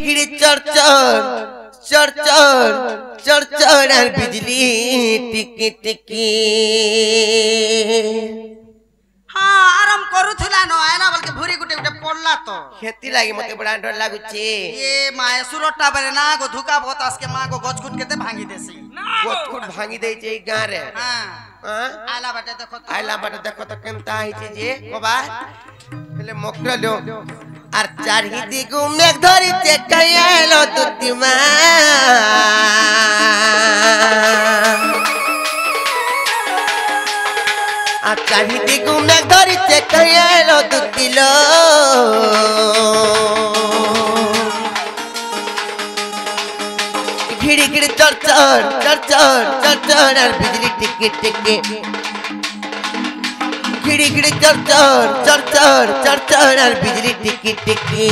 घिड़ी चरचर चरचर चरचर और बिजली टिकी टिकी हाँ आराम करूला न आयला बल्कि भूरी गुटे गुटे पड़ला तो खेती लागी मते बड़ा डर लागुचे ये माय सुरटा बरे ना गो धुका बतास के मां को गजकुट केते भांगी देसी गजकुट भांगी दे जे गां रे हां हां आयला बाटे देखो तो केनता हिचे जे कोबा पहले मकरलो আর চারিদি গুমেক ধরিতে কায়ালো দুতিমা আর চারিদি গুমেক ধরিতে কায়ালো দুতিলো ঘিড়ি ঘিড়ি চরচর চরচর চরচর আর বিজলি টিকি টিকি घिड़ी घिड़ी चरचर चरचर चरचर और बिजली टिकी टिकी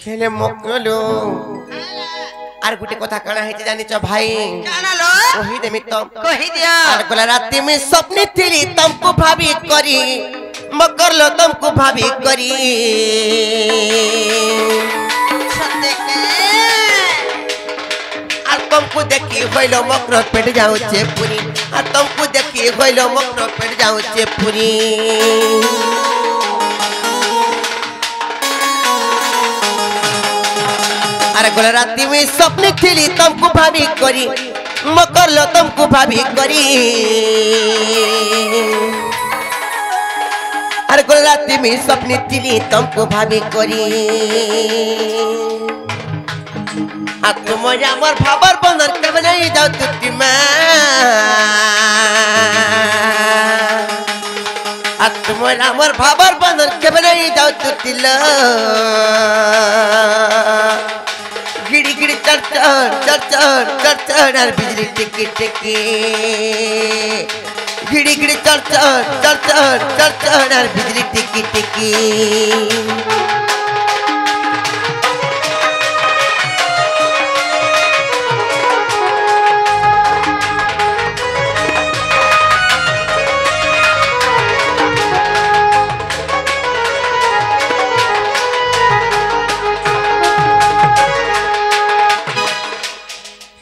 खेले मकलो आर गुटे कथा काना है जानिच भाई काना लो कहि देमी तो कहि दिया आर गला राती में सपने थी तुमको भाभी करी मकर लो तुमको भाभी करी आर तुमको देखी होइलो मकर पेट जाऊ छे पूरी आर तुमको देखी होइलो मकर पेट जाऊ छे पूरी अरे गोला राती में सपने खेली तुमको भाभी करी मकर लो तुमको भाभी करी अरे गोला राती में सपने खेली तुमको भाभी करी आ तुम আমার ভাবার বন্ধন কেমন নাই যাও তুই মা आ तुम আমার ভাবার বন্ধন কেমন নাই যাও তুই লা घिड़ी घिड़ी चरचर चरचर चरचर और बिजली टिकी टिकी घिड़ी घिड़ी चरचर चरचर चरचर और बिजली टिकी टिकी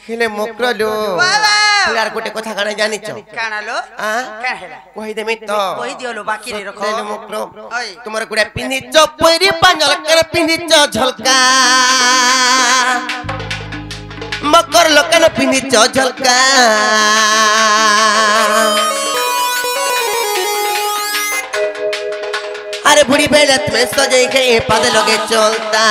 खेले मकरलो बाबा यार गोटे कथा काना जानिच काना लो हां काहेला कहि देमी तो कहि दियो लो बाकी रे रखो खेले मकरो ओय तुम्हारे गुडे पिंधी चपरी पांजल कर पिंधी झलका मकर लोकन पिंधी झलका अरे बुढ़ी बेलत में सजे के पद लगे चलता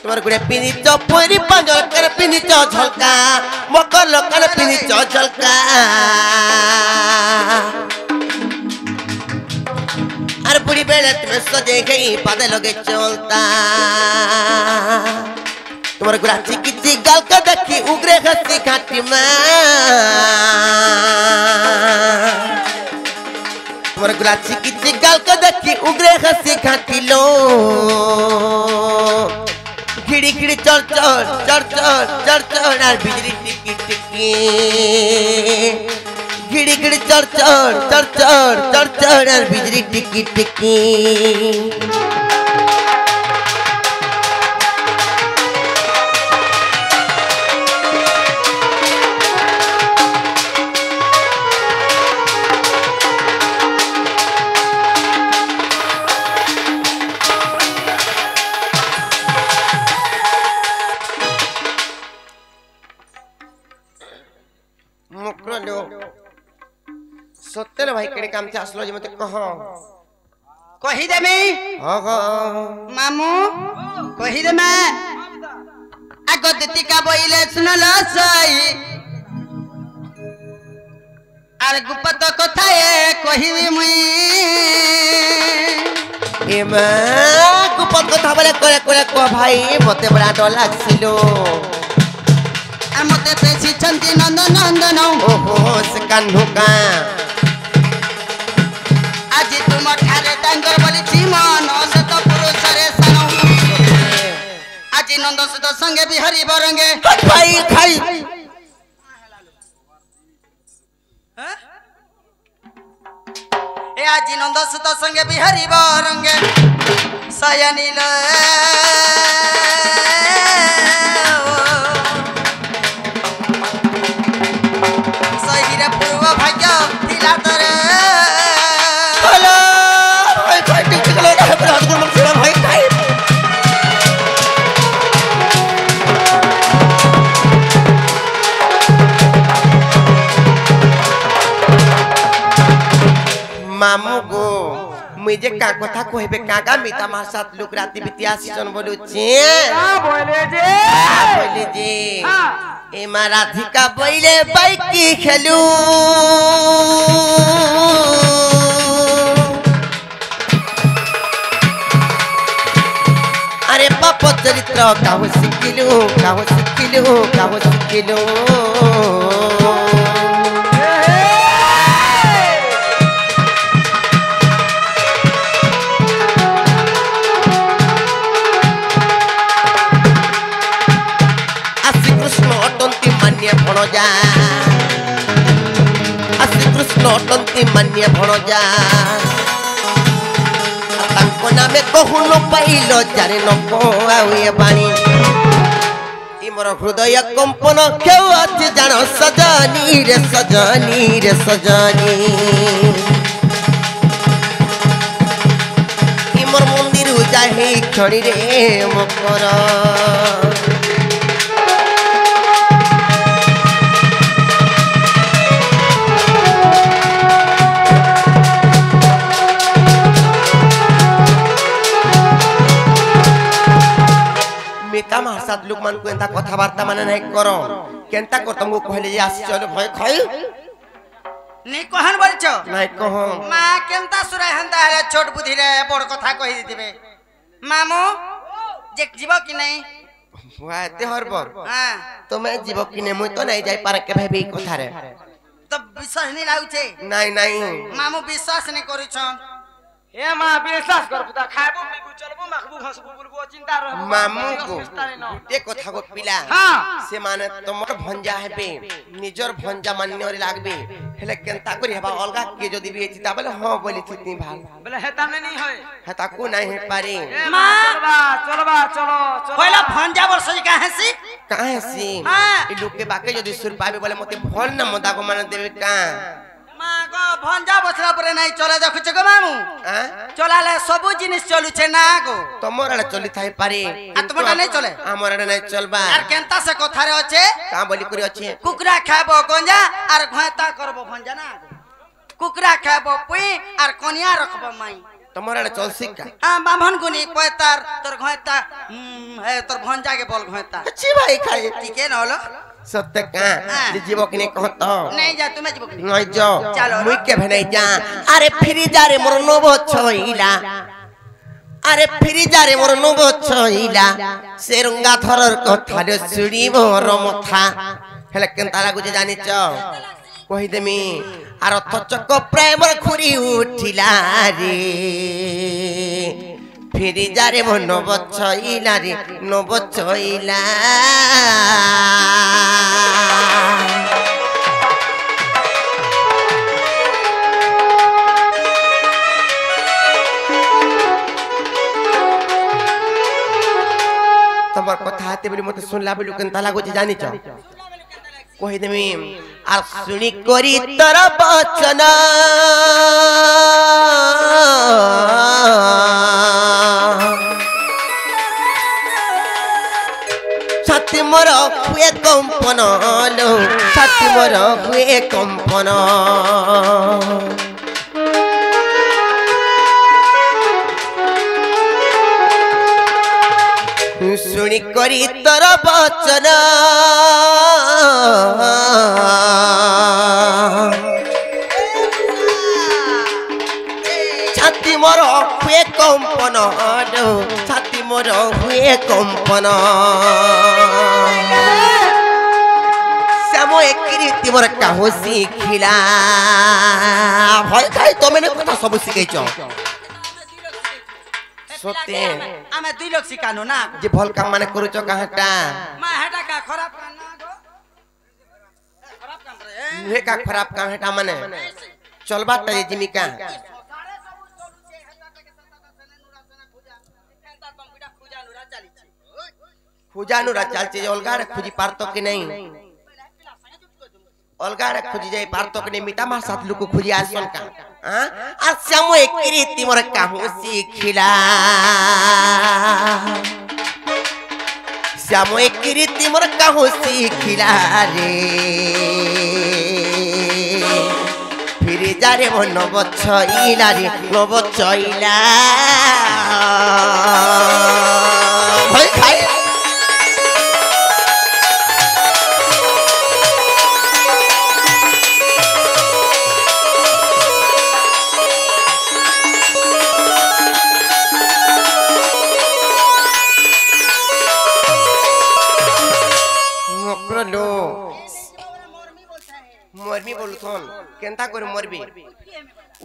तुम्हारे गुड़े पिनी चपरी पांजल कर पिनी झलका मकर लोकन पिनी झलका अरे बुढ़ी बेले तुम्हें सजे गई पादे लगे चलता तुम्हारे गुड़ा चिकी चिक गाल का देखी उगरे हंसी घाटी में तुम्हारे गुड़ा चिकी चिक गाल का देखी उगरे हंसी घाटी लो घिड़ी घिड़ी चरचर चरचर चरचर और बिजली टिकी टिकी घिड़ी घिड़ी चरचर चरचर चरचर और बिजली टिकी टिकी सत्तर भाई केड़े काम से आसलो जे मते कहो कही देमी ओगो मामू कही दे मैं आगो देती का बोइले सुनलो सई आर गुपत कथाए कहिबी मुई ए मां गुपत कथा बोले करे करे को भाई मते बड़ा डर लागसिलो आ मते पेছি चंदी नंदन नंदन ओहो से कान्हू का आज तुम ठारे डांगर बोली जीवन सत पुरुष रे सनो आज नंद सुत संगे बिहरी बरंगे भाई खाई ए आज नंद सुत संगे बिहरी बरंगे सयनील सहीरे पूर्व भाग्य दिला तरे हेलो भाई भाई ठीक चलो रे रात को मत भाई खाई मामू गो मुझे का कथा कहबे काका मिता मार साथ लोग राती बितिया सीजन बोलू छे बोले जे ए मा राधिका बोले बाइक की खेलू अरे बाप चरित्र काहो शिकिलू भणजा आश्री कृष्ण अटंती मान्य भणजा तांको नामे कहू न पाइल जाने न कोए बाणी इमर हृदय कंपन केउ अछि जान सजनी रे सजनी इमर मंदिर जाहि खड़ी रे मकर मिता मार साथ लोग मन को एंता कथाबार्ता माने नहीं करो केंता कर तुमको कहले जे आसी चलो भय खाई नहीं कहन बोलछो नहीं कहो मां केंता सुराय हंदा है छोट बुद्धि रे बड़ कथा कहि दिबे मामू जे जीव कि नहीं वाते हरबर हां तो मैं जीव कि नहीं मुई तो नहीं जाई पार के भाई कथा रे तो विश्वास नहीं लाउ छे नहीं मामू विश्वास नहीं करू छ ए मां विश्वास कर पुता खाबो पिबो चलबो माखबो हसबो बुलबो चिंता रहबो मामू को ते कथा को पिला हां से माने तमर भंजा हेबे निजर भंजा मान्य रे लागबे हेले केंता करी हेबा अलगा के जदी भी चिता बोले हां बोली थिती भाल बोले हेता नहीं होय हेता को नहीं हे पारे चलबा चलो पहिला भंजा वर्ष काहे सी काहे सी हां ई लोग के बाके जदी सुर पाबे बोले मते भल न मदा को माने देबे का मां गो भंजा बसला परे नहीं चले देखु छ गो मामू हां चलाले सब जिनिस चलु छे ना गो तमर आले चली थाई पारे आ तुमटा नहीं चले हमर आले नहीं चलबा यार केंता से कथा रे अछे का बोली करी अछि कुकरा खाबो गंजा आर घयता करबो भंजा ना कुकरा खाबो पुई आर कनिया रखबो माई तमर आले चल सिक्का आ बाभन गुनी पयतार तोर घयता है तोर भंजा के बोल घयता अच्छी भाई खाई ठीक है न होलो सत्य का जे जीव कि नहीं कहत नहीं जा तुम्हें जीव कि नहीं जो चलो मुई के भेनै जा अरे फिर जा रे मोर नबो छइला अरे फिर जा रे मोर नबो छइला सेरुंगा थरर कथा रे सुड़ी मोर मथा हेले केनता लागु जे जानि छ कहि देमी आर तचक प्रेम खुरी उठिला रे फिर जा रे मोर नबो छइला रे नबो छइला तमर कथा आते बोली मते सुनला बोली केनता लागो जे जानि छ कहि देमी आ सुनी करी तोर वचन छाती मोर हुए कंपन लो छाती मोर हुए कंपन শুনি করি তোর বচন ছাতি মোর হুয়ে কম্পন ছাতি মোর হুয়ে কম্পন শ্যাম একৃতি মোর কাহু শিখিলা ভয় খাই তুমি কথা সবু শিখাইছ সত্যি আমি 2 লোক শিখানো না যে ভল কাম মানে করুছ কাহাটা মা হেটা কা খরাপ কাম না গো খরাপ কাম রে হে কা খরাপ কাম হেটা মানে চলবাটা যে জিমিকা খুজানুরা চালছে অলগাড়ে খুঁজি পারতো কি নাই অলগাড়ে খুঁজি যাই পারতো কি নাই মিটা মার সাথ লুকু খুঁজি আসন কা আর শ্যাম একৃতি মোর কাহু শিখিলা শ্যাম একৃতি মোর কাহু শিখিলা রে ফিরে যা রে মন নবছইলা রে নবছইলা ভয় খাই मरमी बोलथन केनता करे मरबी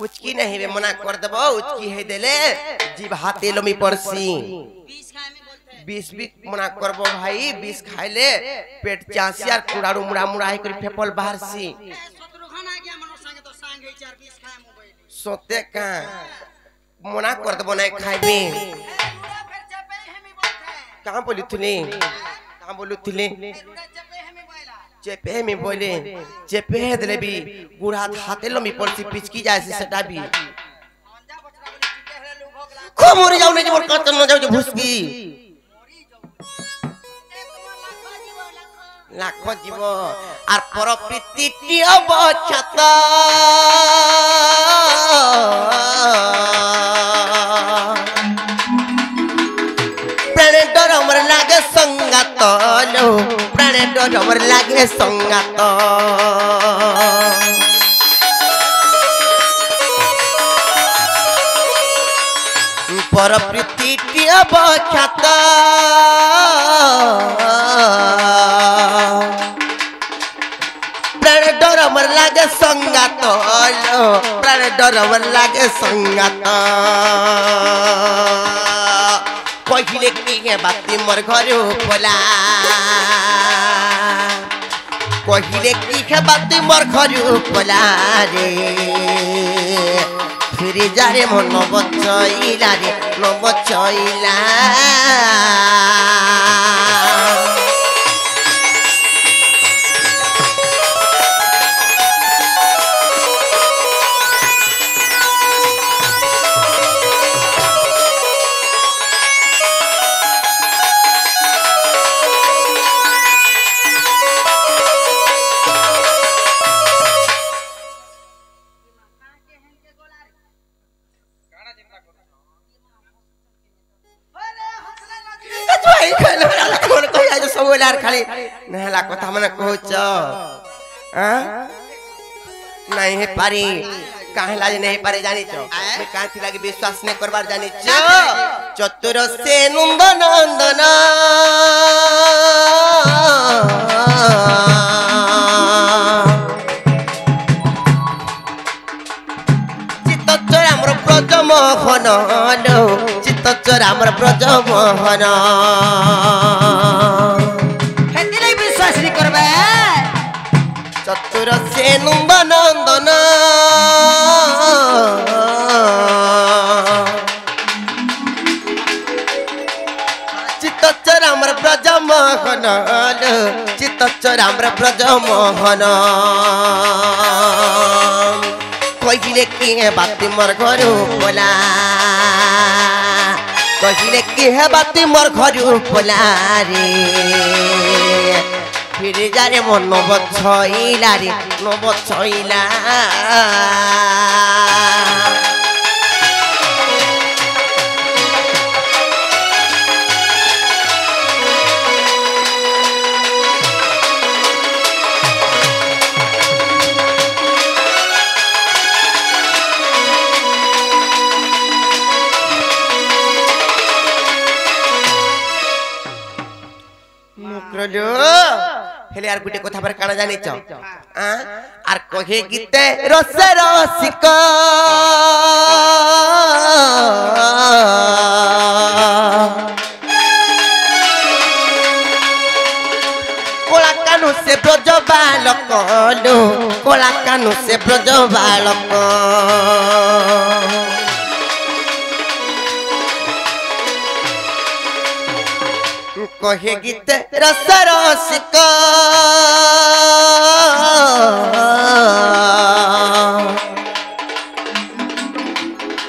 उचकी नहीं बे मना कर देबो उचकी हे देले जीव हाथे लमी पड़सी 20 भी मना करबो भाई 20 खाइले पेट चासी और कुड़ारू मुड़ा मुड़ा है कर फेपल बाहर सी शत्रु खाना गया मनो संगे तो संग है 4 20 खाए मोबाइल सोते का मना कर देबो नहीं खाइबे कहां बोली थुनी कहां बोलू थुनी चेपे में बोले चेपे देले भी गुड़ा हाथे लमी पड़सी पिचकी जाय से सेटा भी को मोरी जाऊ नहीं मोर कत न जाऊ जे भुसकी लाख जीव आर परप्रीति टियो बचत प्राण डर हमर लागे संगात लो प्राण डर हमर लागे संगात परप्रीति टियो बचत प्राण डर हमर लागे संगात लो प्राण डर हमर लागे संगात कहिले की है बाती मोर घरे पोला कहिले की है बाती मोर घरे पोला रे फिर जा रे मन बचइला रे न बचइला खाली नहला कथा मन कहछ नहीं है पारी काहे लाज नहीं पारे जानी छ मैं काथी लागे विश्वास नहीं करबार जानी छ चतुर से नंदन नंदन चित्तचर हमर ब्रज मोहन चित्तचर हमर ब्रज मोहन चतुर से नंदन नंदन चित्तचर हमर ब्रज मोहन चित्तचर हमर ब्रज मोहन कहिले की है बाती मोर घर बोला कहिले की है बाती मोर घर बोला रे फिर जा रे मन बचइला रे न बचइला মকরলো হেলে আর গুটে কথা পরে কানা জানিছ আর কহে গীতে রসে রসিক কোলা কানু সে ব্রজ বালক লো কোলা কানু সে ব্রজ বালক কহে গীতে রস রসিক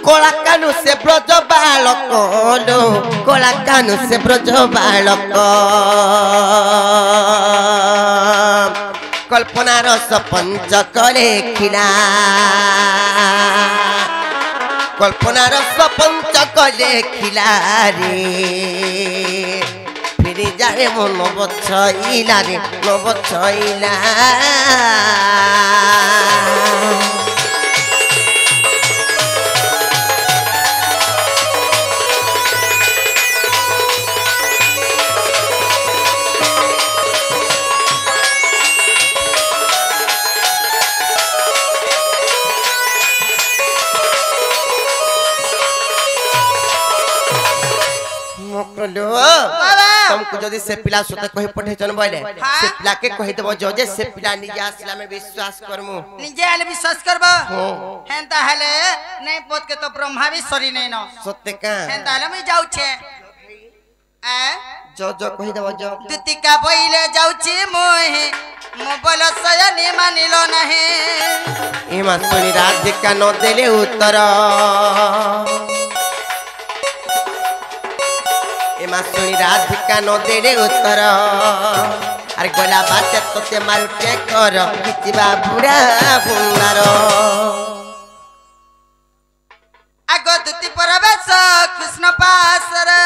কোলা কানু সে ব্রজ বালক লো কোলা কানু সে ব্রজ বালক কল্পনার সপঞ্চক লেখিলা কল্পনার সপঞ্চক লেখিলা রে ফিরে যারে মন বছইলা রে নবছইলা तुमको जदि से पिला सुते कहि पठेचन बोले से पिला के कहि देबो जे से पिला निजे आसला में विश्वास करमु निजे आले विश्वास करबो हेंता हले नहीं पोत के तो ब्रह्मा भी सरी नहीं न सत्य का हेंता हले मैं जाउ छे जो कहि देबो जो दुतिका बइले जाउ छी मोहि मो बोल सयनी मानिलो नहीं एमा सुनी राधिका न देले उत्तर एमा सुनी राधिका न देले उत्तर अरे गला बात तोते मारुटे कर किचिबा बुढ़ा बुंगार आगो दुति परवेश कृष्ण पासरे